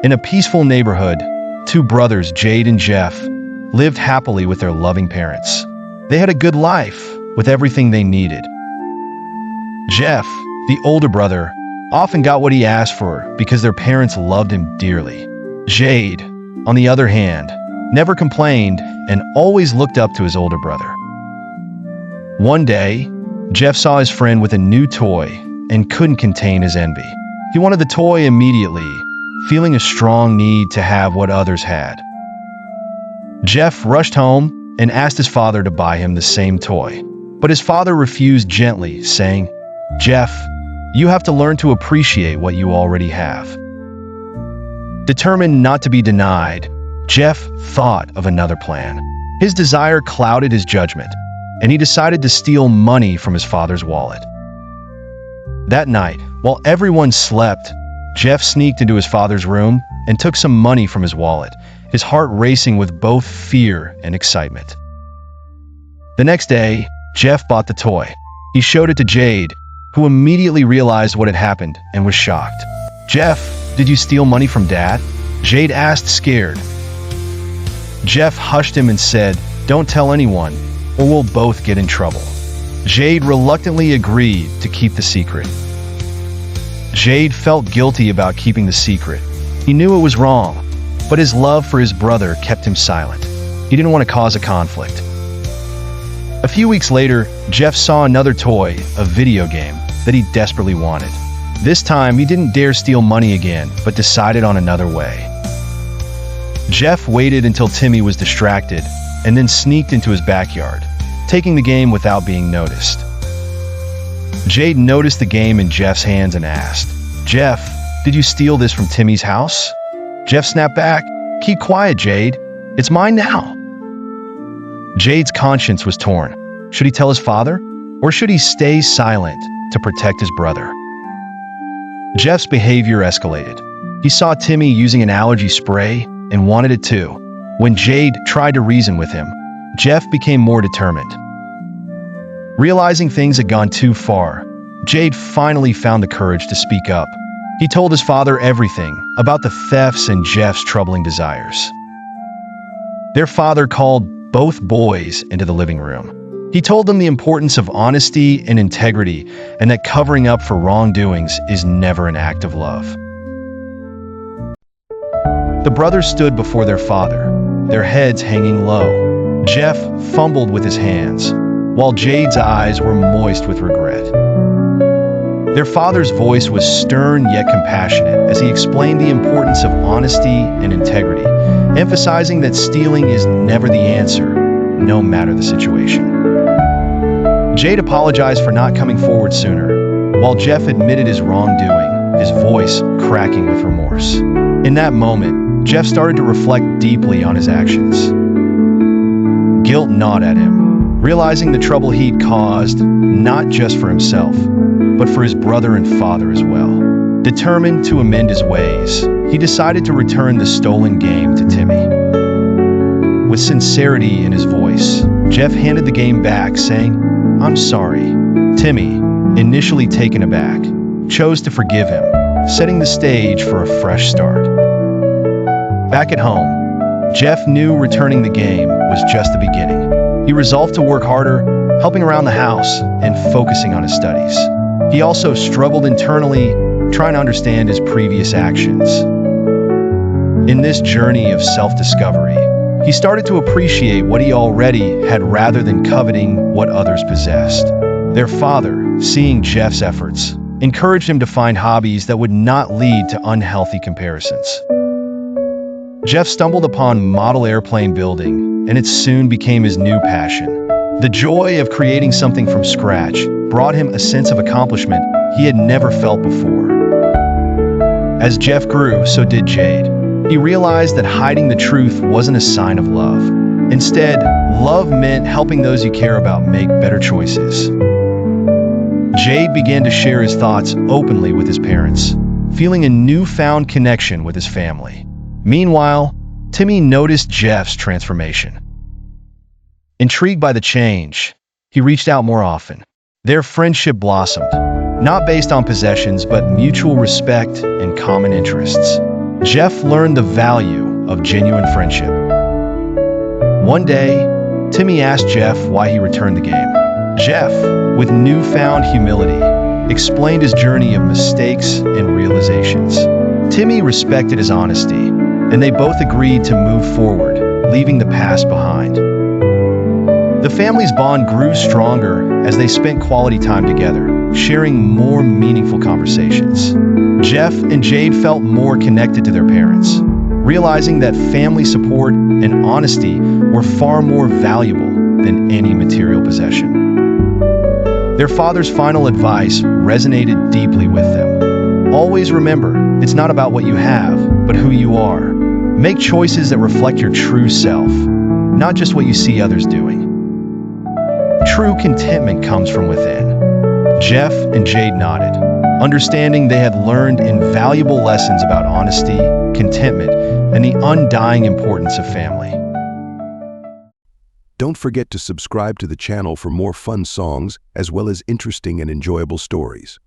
In a peaceful neighborhood, two brothers, Jade and Jeff, lived happily with their loving parents. They had a good life, with everything they needed. Jeff, the older brother, often got what he asked for because their parents loved him dearly. Jade, on the other hand, never complained and always looked up to his older brother. One day, Jeff saw his friend with a new toy and couldn't contain his envy. He wanted the toy immediately, feeling a strong need to have what others had. Jeff rushed home and asked his father to buy him the same toy, but his father refused gently, saying, "Jeff, you have to learn to appreciate what you already have." Determined not to be denied, Jeff thought of another plan. His desire clouded his judgment, and he decided to steal money from his father's wallet. That night, while everyone slept, Jeff sneaked into his father's room and took some money from his wallet, his heart racing with both fear and excitement. The next day, Jeff bought the toy. He showed it to Jade, who immediately realized what had happened and was shocked. "Jeff, did you steal money from Dad?" Jade asked, scared. Jeff hushed him and said, "Don't tell anyone, or we'll both get in trouble." Jade reluctantly agreed to keep the secret. Jade felt guilty about keeping the secret. He knew it was wrong, but his love for his brother kept him silent. He didn't want to cause a conflict. A few weeks later, Jeff saw another toy, a video game, that he desperately wanted. This time, he didn't dare steal money again, but decided on another way. Jeff waited until Timmy was distracted, and then sneaked into his backyard, taking the game without being noticed. Jade noticed the game in Jeff's hands and asked, "Jeff, did you steal this from Timmy's house?" Jeff snapped back, "Keep quiet, Jade. It's mine now." Jade's conscience was torn. Should he tell his father, or should he stay silent to protect his brother? Jeff's behavior escalated. He saw Timmy using an allergy spray and wanted it too. When Jade tried to reason with him, Jeff became more determined. Realizing things had gone too far, Jade finally found the courage to speak up. He told his father everything about the thefts and Jeff's troubling desires. Their father called both boys into the living room. He told them the importance of honesty and integrity, and that covering up for wrongdoings is never an act of love. The brothers stood before their father, their heads hanging low. Jeff fumbled with his hands, while Jade's eyes were moist with regret. Their father's voice was stern yet compassionate as he explained the importance of honesty and integrity, emphasizing that stealing is never the answer, no matter the situation. Jade apologized for not coming forward sooner, while Jeff admitted his wrongdoing, his voice cracking with remorse. In that moment, Jeff started to reflect deeply on his actions. Guilt gnawed at him, realizing the trouble he'd caused, not just for himself, but for his brother and father as well. Determined to amend his ways, he decided to return the stolen game to Timmy. With sincerity in his voice, Jeff handed the game back, saying, "I'm sorry." Timmy, initially taken aback, chose to forgive him, setting the stage for a fresh start. Back at home, Jeff knew returning the game was just the beginning. He resolved to work harder, helping around the house and focusing on his studies. He also struggled internally, trying to understand his previous actions. In this journey of self-discovery, he started to appreciate what he already had rather than coveting what others possessed. Their father, seeing Jeff's efforts, encouraged him to find hobbies that would not lead to unhealthy comparisons. Jeff stumbled upon model airplane building, and it soon became his new passion. The joy of creating something from scratch brought him a sense of accomplishment he had never felt before. As Jeff grew, so did Jade. He realized that hiding the truth wasn't a sign of love. Instead, love meant helping those you care about make better choices. Jade began to share his thoughts openly with his parents, feeling a newfound connection with his family. Meanwhile, Timmy noticed Jeff's transformation. Intrigued by the change, he reached out more often. Their friendship blossomed, not based on possessions but mutual respect and common interests. Jeff learned the value of genuine friendship. One day, Timmy asked Jeff why he returned the game. Jeff, with newfound humility, explained his journey of mistakes and realizations. Timmy respected his honesty, and they both agreed to move forward, leaving the past behind. The family's bond grew stronger as they spent quality time together, sharing more meaningful conversations. Jeff and Jade felt more connected to their parents, realizing that family support and honesty were far more valuable than any material possession. Their father's final advice resonated deeply with them. Always remember, it's not about what you have, but who you are. Make choices that reflect your true self, not just what you see others doing. True contentment comes from within. Jeff and Jade nodded, understanding they had learned invaluable lessons about honesty, contentment, and the undying importance of family. Don't forget to subscribe to the channel for more fun songs as well as interesting and enjoyable stories.